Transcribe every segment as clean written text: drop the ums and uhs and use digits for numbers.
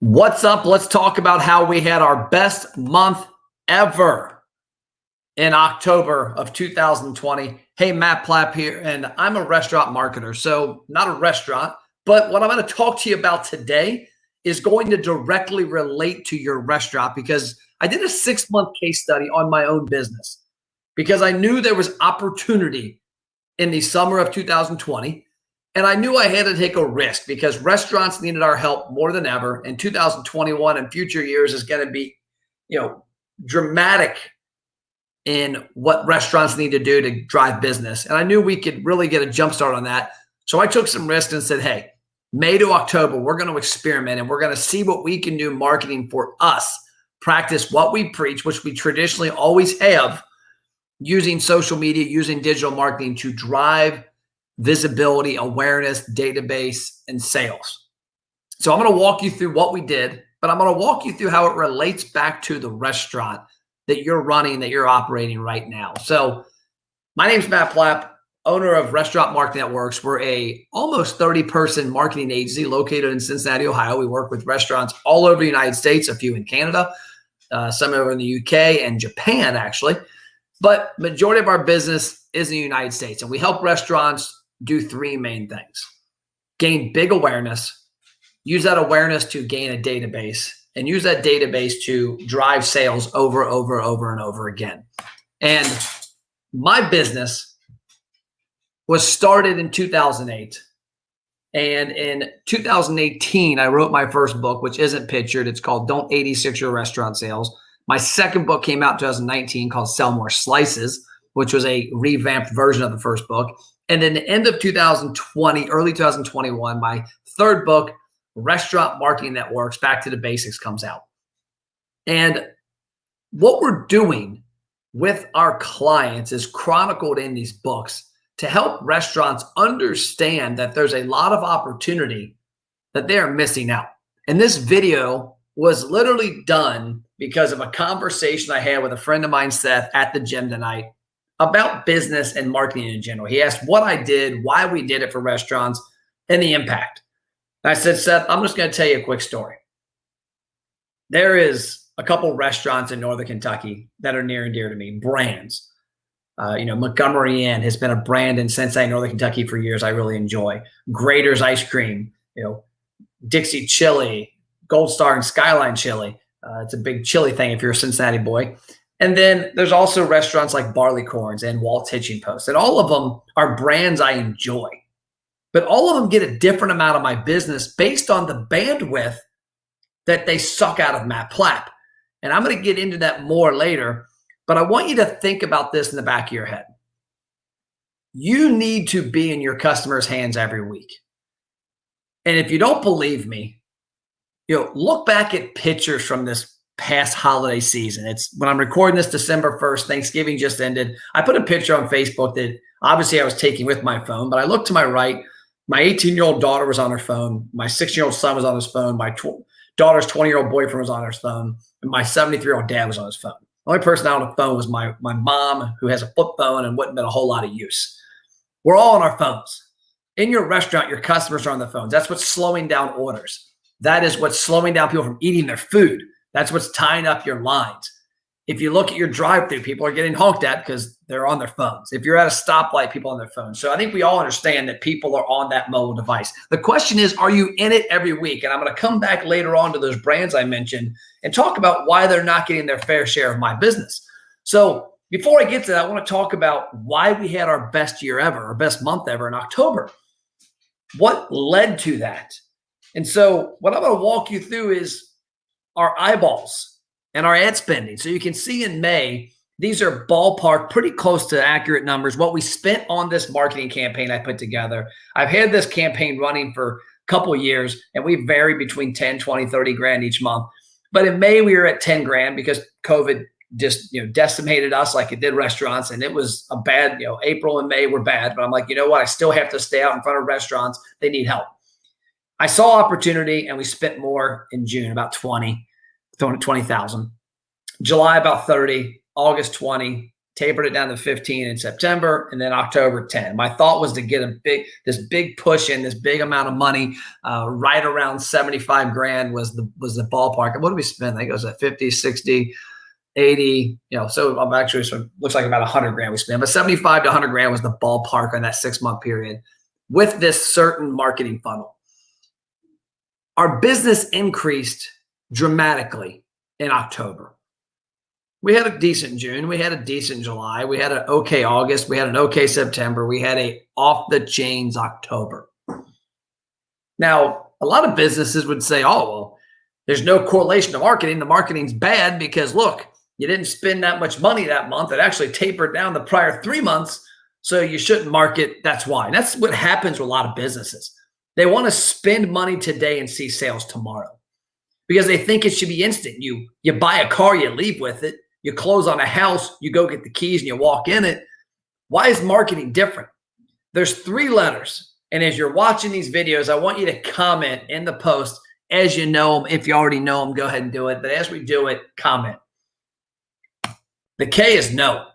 What's up? Let's talk about how we had our best month ever in October of 2020. Hey, Matt Plapp here, and I'm a restaurant marketer. So, not a restaurant, but what I'm going to talk to you about today is going to directly relate to your restaurant because I did a 6-month case study on my own business because I knew there was opportunity in the summer of 2020. And I knew I had to take a risk because restaurants needed our help more than ever. And 2021 and future years is going to be, dramatic in what restaurants need to do to drive business. And I knew we could really get a jump start on that. So I took some risks and said, hey, May to October, we're going to experiment and we're going to see what we can do marketing for us, practice what we preach, which we traditionally always have, using social media, using digital marketing to drive visibility, awareness, database, and sales. So I'm going to walk you through what we did, but I'm going to walk you through how it relates back to the restaurant that you're running, that you're operating right now. So my name's Matt Plapp, owner of Restaurant Marketing Networks. We're a almost 30-person marketing agency located in Cincinnati, Ohio. We work with restaurants all over the United States, a few in Canada, some over in the UK and Japan, actually. But majority of our business is in the United States, and we help restaurants do three main things: gain big awareness, use that awareness to gain a database, and use that database to drive sales over and over again. And my business was started in 2008. And in 2018, I wrote my first book, which isn't pictured. It's called Don't 86 Your Restaurant Sales. My second book came out in 2019 called Sell More Slices, which was a revamped version of the first book. And in the end of 2020, early 2021, my third book, Restaurant Marketing Networks, Back to the Basics, comes out. And what we're doing with our clients is chronicled in these books to help restaurants understand that there's a lot of opportunity that they are missing out. And this video was literally done because of a conversation I had with a friend of mine, Seth, at the gym tonight about business and marketing in general. He asked what I did, why we did it for restaurants, and the impact. And I said, Seth, I'm just going to tell you a quick story. There is a couple restaurants in Northern Kentucky that are near and dear to me, brands. Montgomery Inn has been a brand in Cincinnati, Northern Kentucky for years I really enjoy. Grater's Ice Cream, Dixie Chili, Gold Star and Skyline Chili. It's a big chili thing if you're a Cincinnati boy. And then there's also restaurants like Barleycorns and Walt's Hitching Post. And all of them are brands I enjoy. But all of them get a different amount of my business based on the bandwidth that they suck out of Matt Plapp. And I'm going to get into that more later. But I want you to think about this in the back of your head. You need to be in your customers' hands every week. And if you don't believe me, look back at pictures from this past holiday season. It's when I'm recording this December 1st, Thanksgiving just ended. I put a picture on Facebook that obviously I was taking with my phone, but I looked to my right. My 18-year-old daughter was on her phone. My 6-year-old son was on his phone. My daughter's 20-year-old boyfriend was on his phone. And my 73-year-old dad was on his phone. The only person out on the phone was my mom, who has a flip phone and wouldn't been a whole lot of use. We're all on our phones. In your restaurant, your customers are on the phones. That's what's slowing down orders. That is what's slowing down people from eating their food. That's what's tying up your lines. If you look at your drive-thru, people are getting honked at because they're on their phones. If you're at a stoplight, people are on their phones. So I think we all understand that people are on that mobile device. The question is, are you in it every week? And I'm going to come back later on to those brands I mentioned and talk about why they're not getting their fair share of my business. So before I get to that, I want to talk about why we had our best year ever, our best month ever in October. What led to that? And so what I'm going to walk you through is our eyeballs and our ad spending. So you can see in May, these are ballpark, pretty close to accurate numbers, what we spent on this marketing campaign I put together. I've had this campaign running for a couple of years, and we vary between 10, 20, 30 grand each month. But in May, we were at 10 grand because COVID just decimated us like it did restaurants. And it was a bad, April and May were bad. But I'm like, you know what? I still have to stay out in front of restaurants. They need help. I saw opportunity, and we spent more in June, about 20,000. July, about 30, August, 20, tapered it down to 15 in September, and then October 10. My thought was to get this big push in, this big amount of money, right around 75 grand was the ballpark. What did we spend? I think it was at 50, 60, 80, so I'm actually, so it looks like about 100 grand we spent, but 75 to 100 grand was the ballpark on that 6-month period with this certain marketing funnel. Our business increased dramatically in October. We had a decent June. We had a decent July. We had an okay August. We had an okay September. We had a off the chains October. Now, a lot of businesses would say, oh, well, there's no correlation to marketing. The marketing's bad because look, you didn't spend that much money that month. It actually tapered down the prior 3 months. So you shouldn't market. That's why. And that's what happens with a lot of businesses. They want to spend money today and see sales tomorrow because they think it should be instant. You buy a car, you leave with it. You close on a house, you go get the keys and you walk in it. Why is marketing different? There's 3 letters. And as you're watching these videos, I want you to comment in the post as you know them. If you already know them, go ahead and do it. But as we do it, comment. The K is no.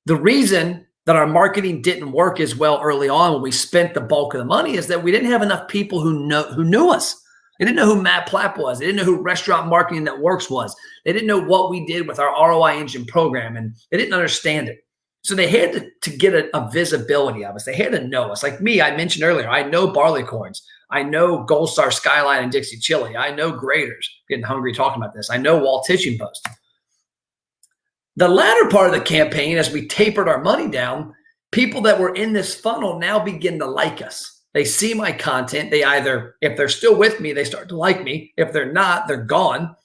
The reason that our marketing didn't work as well early on when we spent the bulk of the money is that we didn't have enough people who knew us. They didn't know who Matt Plapp was. They didn't know who Restaurant Marketing That Works was. They didn't know what we did with our ROI Engine program, and they didn't understand it. So they had to get a visibility of us. They had to know us. Like me, I mentioned earlier, I know Barleycorns. I know Gold Star Skyline and Dixie Chili. I know Graders. Getting hungry talking about this. I know Walt Teaching Post. The latter part of the campaign, as we tapered our money down, people that were in this funnel now begin to like us. They see my content. They either, if they're still with me, they start to like me. If they're not, they're gone.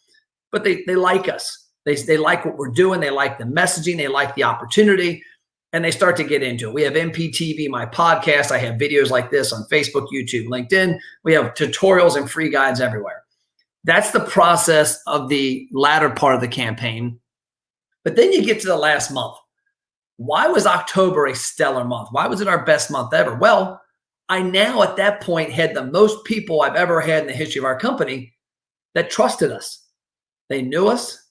But they like us. They like what we're doing. They like the messaging. They like the opportunity. And they start to get into it. We have MPTV, my podcast. I have videos like this on Facebook, YouTube, LinkedIn. We have tutorials and free guides everywhere. That's the process of the latter part of the campaign. But then you get to the last month. Why was October a stellar month? Why was it our best month ever? Well, I now at that point had the most people I've ever had in the history of our company that trusted us. They knew us,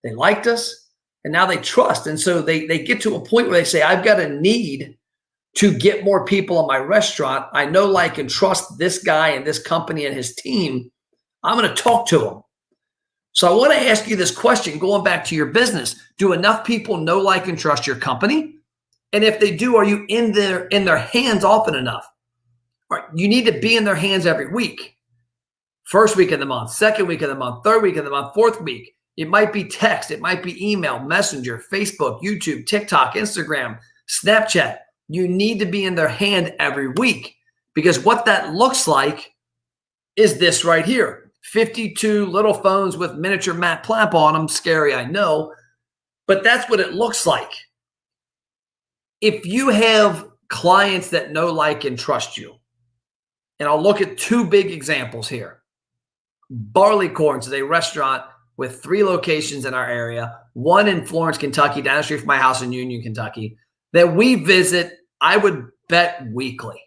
they liked us, and now they trust. And so they get to a point where they say, I've got a need to get more people in my restaurant. I know, like, and trust this guy and this company and his team. I'm going to talk to them. So I want to ask you this question, going back to your business. Do enough people know, like, and trust your company? And if they do, are you in their hands often enough? Right. You need to be in their hands every week. First week of the month, second week of the month, third week of the month, fourth week. It might be text. It might be email, Messenger, Facebook, YouTube, TikTok, Instagram, Snapchat. You need to be in their hand every week because what that looks like is this right here. 52 little phones with miniature Matt Plapp on them. Scary, I know. But that's what it looks like. If you have clients that know, like, and trust you, and I'll look at 2 big examples here. Barleycorns is a restaurant with 3 locations in our area, one in Florence, Kentucky, down the street from my house in Union, Kentucky, that we visit, I would bet, weekly.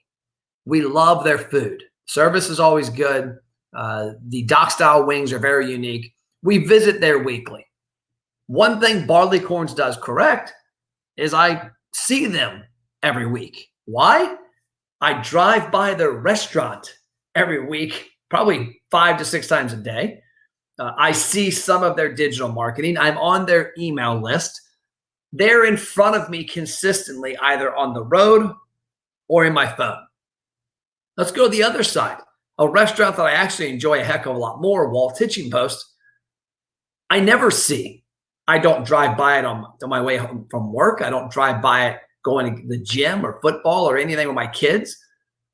We love their food. Service is always good. The dock-style wings are very unique. We visit there weekly. One thing Barleycorns does correct is I see them every week. Why? I drive by their restaurant every week, probably 5 to 6 times a day. I see some of their digital marketing. I'm on their email list. They're in front of me consistently, either on the road or in my phone. Let's go to the other side. A restaurant that I actually enjoy a heck of a lot more, Walt Teaching Post, I never see. I don't drive by it on my way home from work. I don't drive by it going to the gym or football or anything with my kids.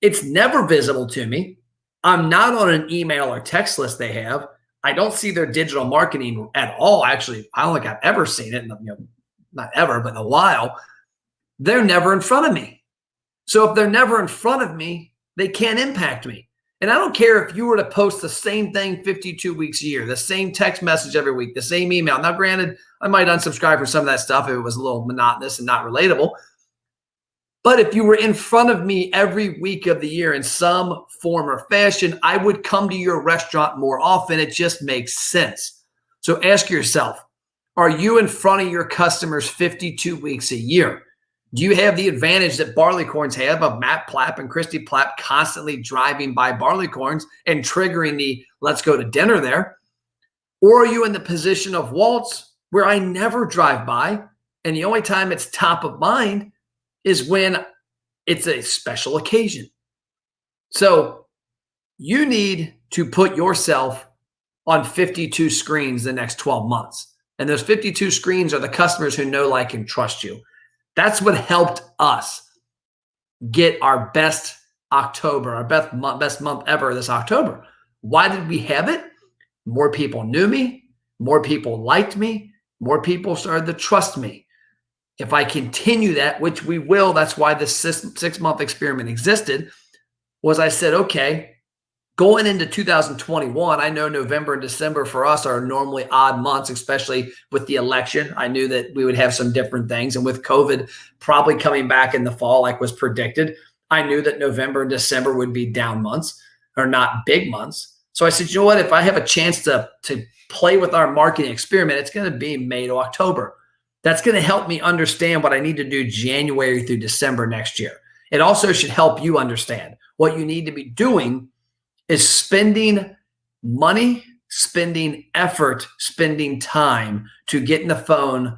It's never visible to me. I'm not on an email or text list they have. I don't see their digital marketing at all. Actually, I don't think I've ever seen it, not ever, but in a while. They're never in front of me. So if they're never in front of me, they can't impact me. And I don't care if you were to post the same thing 52 weeks a year, the same text message every week, the same email. Now, granted, I might unsubscribe for some of that stuff if it was a little monotonous and not relatable. But if you were in front of me every week of the year in some form or fashion, I would come to your restaurant more often. It just makes sense. So ask yourself, Are you in front of your customers 52 weeks a year? Do you have the advantage that Barleycorns have of Matt Plapp and Christy Plapp constantly driving by Barleycorns and triggering the let's go to dinner there? Or are you in the position of Waltz, where I never drive by, and the only time it's top of mind is when it's a special occasion? So you need to put yourself on 52 screens the next 12 months. And those 52 screens are the customers who know, like, and trust you. That's what helped us get our best October, our best month ever this October. Why did we have it? More people knew me. More people liked me. More people started to trust me. If I continue that, which we will, that's why this 6-month experiment existed, was I said, okay, going into 2021, I know November and December for us are normally odd months, especially with the election. I knew that we would have some different things. And with COVID probably coming back in the fall, like was predicted, I knew that November and December would be down months or not big months. So I said, you know what? If I have a chance to play with our marketing experiment, it's going to be May to October. That's going to help me understand what I need to do January through December next year. It also should help you understand what you need to be doing is spending money, spending effort, spending time to get in the phone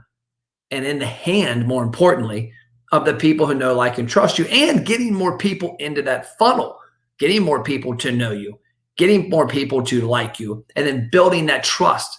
and in the hand, more importantly, of the people who know, like, and trust you, and getting more people into that funnel, getting more people to know you, getting more people to like you, and then building that trust.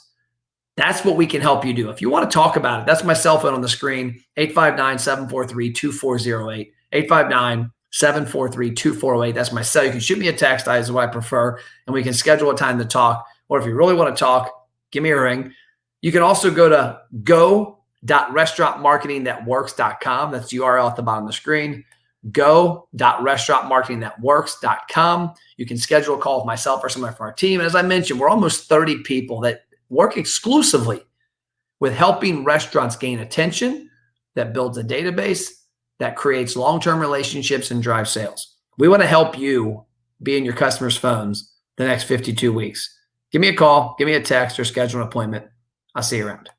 That's what we can help you do. If you want to talk about it, that's my cell phone on the screen, 859-743-2408, 859-743-2408. That's my cell. You can shoot me a text. That is what I prefer. And we can schedule a time to talk. Or if you really want to talk, give me a ring. You can also go to go.restaurantmarketingthatworks.com. That's the URL at the bottom of the screen. Go.restaurantmarketingthatworks.com. You can schedule a call with myself or somebody from our team. And as I mentioned, we're almost 30 people that work exclusively with helping restaurants gain attention, that builds a database, that creates long-term relationships and drives sales. We want to help you be in your customers' phones the next 52 weeks. Give me a call, give me a text, or schedule an appointment. I'll see you around.